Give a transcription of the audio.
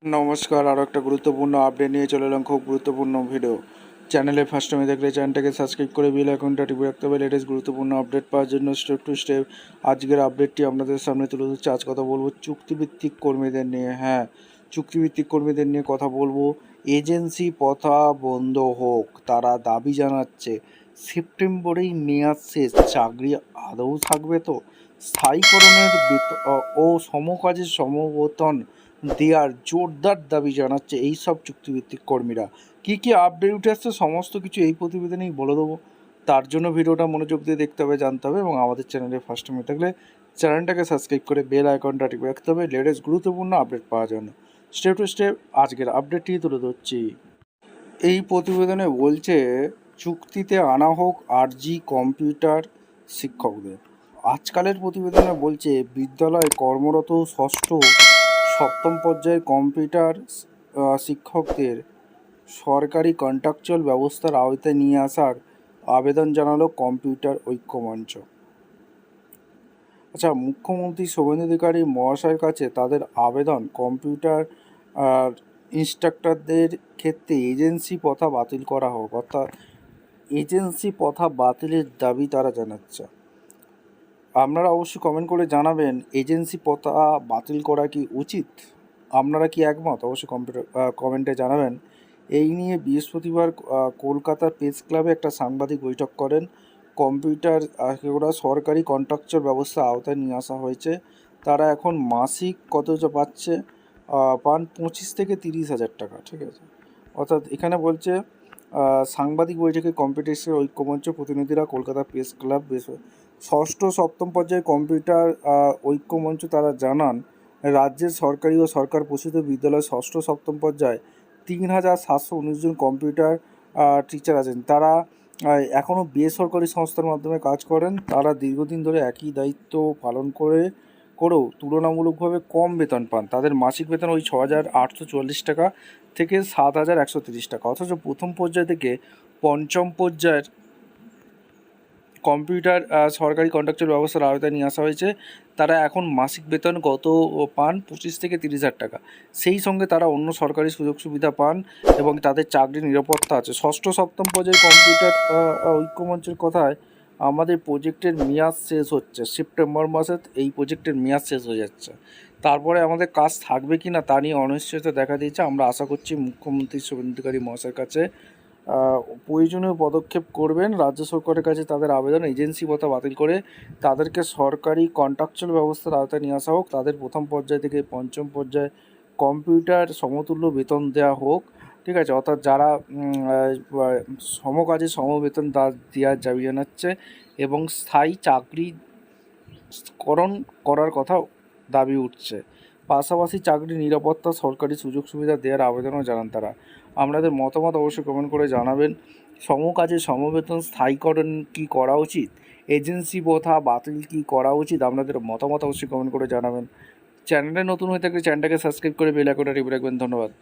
নমস্কার, আরও একটা গুরুত্বপূর্ণ আপডেট নিয়ে চলে এলাম। খুব গুরুত্বপূর্ণ ভিডিও। চ্যানেলে ফার্স্ট টাইমে দেখলে চ্যানেলটাকে সাবস্ক্রাইব করে বেল আইকনটা টিপে রাখতে হবে লেটেস্ট গুরুত্বপূর্ণ আপডেট পাওয়ার জন্য। স্টেপ টু স্টেপ আজকের আপডেটটি আপনাদের সামনে তুলে ধরছি। আজ কথা বলবো চুক্তিভিত্তিক কর্মীদের নিয়ে। হ্যাঁ, চুক্তিভিত্তিক কর্মীদের নিয়ে কথা বলবো। এজেন্সি প্রথা বন্ধ হোক, তারা দাবি জানাচ্ছে। সেপ্টেম্বরেই মেয়াদ শেষ, চাকরি আদৌ থাকবে তো? স্থায়ীকরণের ও সমকাজের সমবেতন দেওয়ার জোরদার দাবি জানাচ্ছে এই সব চুক্তিভিত্তিক কর্মীরা। কী কী আপডেট উঠে আসছে সমস্ত কিছু এই প্রতিবেদনেই বলে দেবো। তার জন্য ভিডিওটা মনোযোগ দিয়ে দেখতে হবে, জানতে হবে, এবং আমাদের চ্যানেলে ফার্স্ট টাইম থাকলে চ্যানেলটাকে সাবস্ক্রাইব করে বেল আইকনটা টিপে রাখতে হবে লেটেস্ট গুরুত্বপূর্ণ আপডেট পাওয়ার জন্য। স্টেপ টু স্টেপ আজকের আপডেটটি তুলে ধরছি। এই প্রতিবেদনে বলছে চুক্তিতে আনা হোক আরজি কম্পিউটার শিক্ষকদের। আজকালের প্রতিবেদনে বলছে বিদ্যালয়ে কর্মরত ষষ্ঠ সপ্তম পর্যায়ের কম্পিউটার শিক্ষকদের সরকারি কন্ট্রাকচুয়াল ব্যবস্থার আওতায় নিয়ে আসার আবেদন জানালো কম্পিউটার ঐক্যমঞ্চ। আচ্ছা, মুখ্যমন্ত্রী শুভেন্দু অধিকারী মহাশয়ের কাছে তাদের আবেদন কম্পিউটার ইনস্ট্রাক্টরদের ক্ষেত্রে এজেন্সি প্রথা বাতিল করা হোক, অর্থাৎ এজেন্সি প্রথা বাতিলের দাবি তারা জানাচ্ছে। আপনারা অবশ্যই কমেন্ট করে জানাবেন এজেন্সি প্রথা বাতিল করা কি উচিত, আপনারা কি একমত? অবশ্যই কমেন্টে জানাবেন। এই নিয়ে বৃহস্পতিবার কলকাতার প্রেস ক্লাবে একটা সাংবাদিক বৈঠক করেন। কম্পিউটার ওরা সরকারি কন্ট্রাকচুয়াল ব্যবস্থা আওতায় নিয়ে আসা হয়েছে। তারা এখন মাসিক কত পাচ্ছে, পান 25 থেকে 30 হাজার টাকা, ঠিক আছে। অর্থাৎ এখানে বলছে সাংবাদিক বৈঠকে কম্পিউটার ঐক্যমঞ্চ প্রতিনিধিরা কলকাতা প্রেস ক্লাব ষষ্ঠ সপ্তম পর্যায়ে কম্পিউটার ঐক্যমঞ্চ তারা জানান রাজ্যের সরকারি ও সরকার পোষিত বিদ্যালয়ের ষষ্ঠ সপ্তম পর্যায়ে 3,719 জন কম্পিউটার টিচার আছেন। তারা এখনও বেসরকারি সংস্থার মাধ্যমে কাজ করেন। তারা দীর্ঘদিন ধরে একই দায়িত্ব পালন করেও তুলনামূলকভাবে কম বেতন পান। তাদের মাসিক বেতন ওই 6,844 টাকা থেকে 7,130 টাকা। অথচ প্রথম পর্যায় থেকে পঞ্চম পর্যায়ের কম্পিউটার সরকারি কন্ট্রাকচুয়াল ব্যবস্থার আওতায় নিয়ে আসা হয়েছে। তারা এখন মাসিক বেতন পান 25 থেকে 30 হাজার টাকা। সেই সঙ্গে তারা অন্য সরকারি সুযোগ সুবিধা পান এবং তাদের চাকরির নিরাপত্তা আছে। ষষ্ঠ সপ্তম পর্যায়ে কম্পিউটার ঐক্যমঞ্চের কথায় আমাদের প্রজেক্টের মেয়াদ শেষ হচ্ছে সেপ্টেম্বর মাসে, এই প্রজেক্টের মেয়াদ শেষ হয়ে যাচ্ছে। তারপরে আমাদের কাজ থাকবে কি না তা নিয়ে অনিশ্চয়তা দেখা দিয়েছে। আমরা আশা করছি মুখ্যমন্ত্রী শুভেন্দু অধিকারী মহাশয়ের কাছে প্রয়োজনীয় পদক্ষেপ করবেন। রাজ্য সরকারের কাছে তাদের আবেদন এজেন্সি প্রথা বাতিল করে তাদেরকে সরকারি কন্ট্রাকচুয়াল ব্যবস্থার আওতায় নিয়ে আসা হোক। তাদের প্রথম পর্যায় থেকে পঞ্চম পর্যায়ে কম্পিউটার সমতুল্য বেতন দেওয়া হোক, ঠিক আছে। অর্থাৎ যারা সমকাজে সমবেতন দেওয়ার দাবি জানাচ্ছে এবং স্থায়ী চাকরিকরণ করার কথা দাবি উঠছে। পাশাপাশি চাকরির নিরাপত্তা সরকারি সুযোগ সুবিধা দেওয়ার আবেদনও জানান তারা। আপনাদের মতামত অবশ্যই কমেন্ট করে জানাবেন। সমকাজে সমবেতন স্থায়ীকরণ কি করা উচিত, এজেন্সি প্রথা বাতিল কি করা উচিত, আপনাদের মতামত অবশ্যই কমেন্ট করে জানাবেন। চ্যানেলে নতুন হয়ে থাকলে চ্যানেলটাকে সাবস্ক্রাইব করে বেল আইকনটা টিপে রাখবেন। ধন্যবাদ।